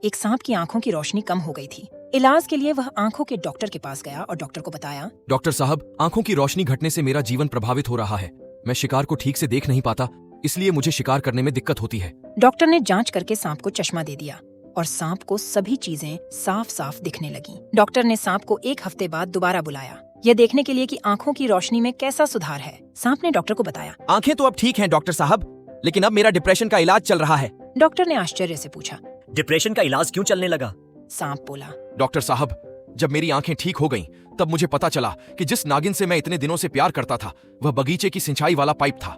एक सांप की आंखों की रोशनी कम हो गई थी। इलाज के लिए वह आंखों के डॉक्टर के पास गया और डॉक्टर को बताया, डॉक्टर साहब, आंखों की रोशनी घटने से मेरा जीवन प्रभावित हो रहा है। मैं शिकार को ठीक से देख नहीं पाता, इसलिए मुझे शिकार करने में दिक्कत होती है। डॉक्टर ने जांच करके सांप को चश्मा दे दिया और सांप को सभी चीजें साफ साफ दिखने लगी। डॉक्टर ने सांप को 1 हफ्ते बाद दोबारा बुलाया, यह देखने के लिए कि आंखों की रोशनी में कैसा सुधार है। सांप ने डॉक्टर को बताया, आंखें तो अब ठीक हैं डॉक्टर साहब, लेकिन अब मेरा डिप्रेशन का इलाज चल रहा है। डॉक्टर ने आश्चर्य से पूछा। डिप्रेशन का इलाज क्यों चलने लगा? सांप बोला, डॉक्टर साहब, जब मेरी आंखें ठीक हो गईं, तब मुझे पता चला कि जिस नागिन से मैं इतने दिनों से प्यार करता था, वह बगीचे की सिंचाई वाला पाइप था।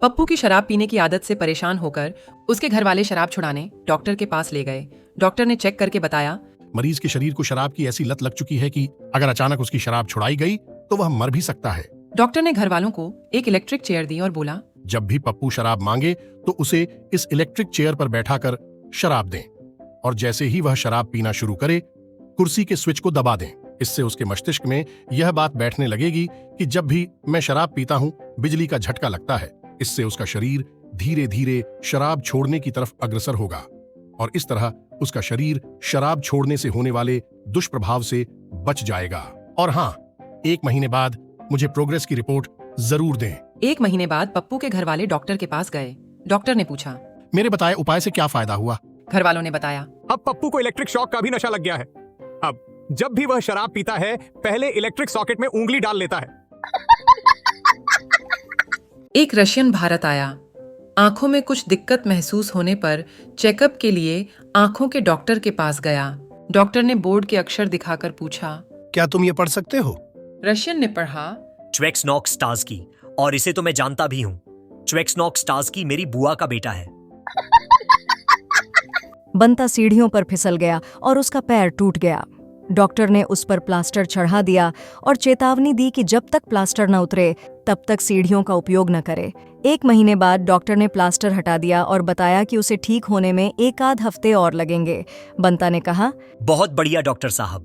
पप्पू की शराब पीने की आदत से परेशान होकर उसके घर वाले शराब छुड़ाने डॉक्टर के पास ले गए। डॉक्टर ने चेक करके बताया, मरीज के शरीर को शराब की ऐसी लत लग चुकी है कि अगर अचानक उसकी शराब छुड़ाई गई तो वह मर भी सकता है। डॉक्टर ने घर वालों को एक इलेक्ट्रिक चेयर दी और बोला, जब भी पप्पू शराब मांगे तो उसे इस इलेक्ट्रिक चेयर पर बैठाकर शराब दें और जैसे ही वह शराब पीना शुरू करे, कुर्सी के स्विच को दबा दें। इससे उसके मस्तिष्क में यह बात बैठने लगेगी कि जब भी मैं शराब पीता हूं, बिजली का झटका लगता है। इससे उसका शरीर धीरे धीरे शराब छोड़ने की तरफ अग्रसर होगा और इस तरह उसका शरीर शराब छोड़ने से होने वाले दुष्प्रभाव से बच जाएगा। और हाँ, 1 महीने बाद मुझे प्रोग्रेस की रिपोर्ट जरूर दें। 1 महीने बाद पप्पू के घर वाले डॉक्टर के पास गए। डॉक्टर ने पूछा, मेरे बताए उपाय से क्या फायदा हुआ? घर वालों ने बताया, अब पप्पू को इलेक्ट्रिक शॉक का भी नशा लग गया है। अब जब भी वह शराब पीता है, पहले इलेक्ट्रिक सॉकेट में उंगली डाल लेता है। एक रशियन भारत आया। आंखों में कुछ दिक्कत महसूस होने पर चेकअप के लिए आंखों के डॉक्टर के पास गया। डॉक्टर ने बोर्ड के अक्षर दिखाकर पूछा, क्या तुम ये पढ़ सकते हो? रशियन ने पढ़ा, च्वेक्सनॉक स्टार्स्की, और इसे तो मैं जानता भी हूँ। च्वेक्सनॉक स्टार्स्की मेरी बुआ का बेटा है। बंता सीढ़ियों पर फिसल गया और उसका पैर टूट गया। डॉक्टर ने उस पर प्लास्टर चढ़ा दिया और चेतावनी दी कि जब तक प्लास्टर न उतरे तब तक सीढ़ियों का उपयोग न करे। 1 महीने बाद डॉक्टर ने प्लास्टर हटा दिया और बताया कि उसे ठीक होने में 1 आध हफ्ते और लगेंगे। बंता ने कहा, बहुत बढ़िया डॉक्टर साहब,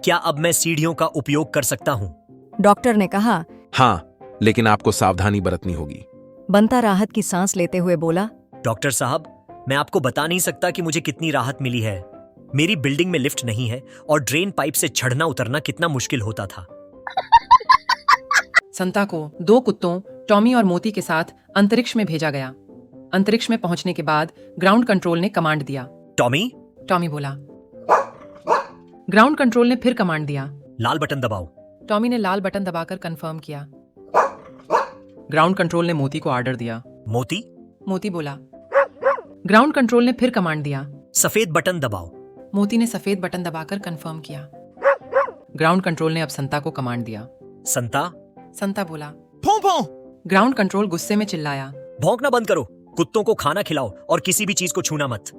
क्या अब मैं सीढ़ियों का उपयोग कर सकता हूँ? डॉक्टर ने कहा, हाँ, लेकिन आपको सावधानी बरतनी होगी। बंता राहत की सांस लेते हुए बोला, डॉक्टर साहब, मैं आपको बता नहीं सकता कि मुझे कितनी राहत मिली है। मेरी बिल्डिंग में लिफ्ट नहीं है और ड्रेन पाइप से चढ़ना उतरना कितना मुश्किल होता था। संता को 2 कुत्तों टॉमी और मोती के साथ अंतरिक्ष में भेजा गया। अंतरिक्ष में पहुंचने के बाद ग्राउंड कंट्रोल ने कमांड दिया। टॉमी बोला। ग्राउंड कंट्रोल ने फिर कमांड दिया, लाल बटन दबाओ। टॉमी ने लाल बटन दबाकर कंफर्म किया। ग्राउंड कंट्रोल ने मोती को ऑर्डर दिया। मोती बोला। ग्राउंड कंट्रोल ने फिर कमांड दिया, सफेद बटन दबाओ। मोती ने सफेद बटन दबाकर कंफर्म किया। ग्राउंड कंट्रोल ने अब संता को कमांड दिया। संता बोला। ग्राउंड कंट्रोल गुस्से में चिल्लाया, भौंकना बंद करो, कुत्तों को खाना खिलाओ और किसी भी चीज को छूना मत।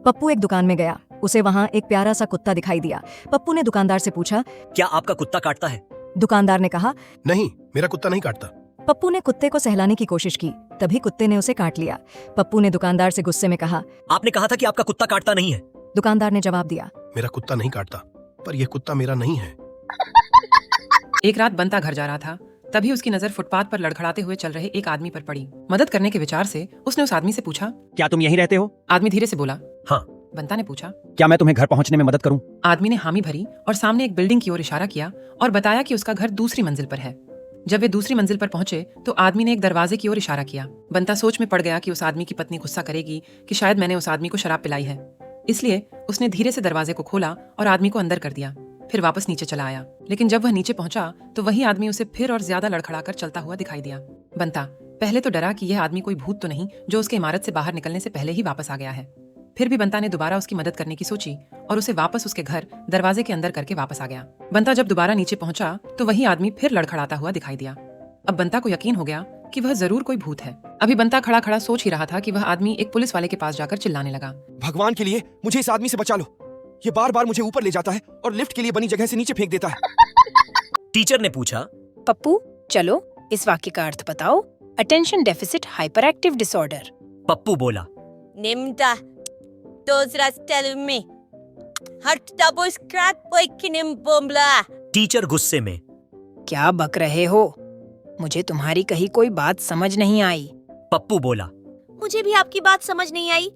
पप्पू एक दुकान में गया। उसे वहाँ एक प्यारा सा कुत्ता दिखाई दिया। पप्पू ने दुकानदार से पूछा, क्या आपका कुत्ता काटता है? दुकानदार ने कहा, नहीं, मेरा कुत्ता नहीं काटता। पप्पू ने कुत्ते को सहलाने की कोशिश की, तभी कुत्ते ने उसे काट लिया। पप्पू ने दुकानदार से गुस्से में कहा, आपने कहा था कि आपका कुत्ता काटता नहीं है। दुकानदार ने जवाब दिया, मेरा कुत्ता नहीं काटता, पर यह कुत्ता मेरा नहीं है। एक रात बंता घर जा रहा था, तभी उसकी नजर फुटपाथ पर लड़खड़ाते हुए चल रहे एक आदमी पर पड़ी। मदद करने के विचार से उसने उस आदमी से पूछा, क्या तुम यहीं रहते हो? आदमी धीरे से बोला, हाँ। बंता ने पूछा, क्या मैं तुम्हें घर पहुंचने में मदद करूं? आदमी ने हामी भरी और सामने एक बिल्डिंग की ओर इशारा किया और बताया कि उसका घर दूसरी मंजिल पर है। जब वे दूसरी मंजिल पर पहुंचे तो आदमी ने एक दरवाजे की ओर इशारा किया। बंता सोच में पड़ गया कि उस आदमी की पत्नी गुस्सा करेगी कि शायद मैंने उस आदमी को शराब पिलाई है, इसलिए उसने धीरे से दरवाजे को खोला और आदमी को अंदर कर दिया, फिर वापस नीचे चला आया। लेकिन जब वह नीचे पहुंचा तो वही आदमी उसे फिर और ज्यादा लड़खड़ाकर चलता हुआ दिखाई दिया। बंता पहले तो डरा कि यह आदमी कोई भूत तो नहीं जो उसके इमारत से बाहर निकलने से पहले ही वापस आ गया है। फिर भी बंता ने दोबारा उसकी मदद करने की सोची और उसे वापस उसके घर दरवाजे के अंदर करके वापस आ गया। बंता जब दोबारा नीचे पहुंचा तो वही आदमी फिर लड़खड़ाता हुआ दिखाई दिया। अब बंता को यकीन हो गया कि वह जरूर कोई भूत है। अभी बंता खड़ा खड़ा सोच ही रहा था कि वह आदमी एक पुलिस वाले के पास जाकर चिल्लाने लगा, भगवान के लिए मुझे इस आदमी से बचा लो, ये बार बार मुझे ऊपर ले जाता है और लिफ्ट के लिए बनी जगह से नीचे फेंक देता है। टीचर ने पूछा, पप्पू चलो इस वाक्य का अर्थ बताओ। Attention deficit hyper active disorder. Pappu बोला, Nimda, those telling me. Hart doubles crack boykin bombla. Teacher गुस्से में, क्या बक रहे हो, मुझे तुम्हारी कही कोई बात समझ नहीं आई। पप्पू बोला, मुझे भी आपकी बात समझ नहीं आई।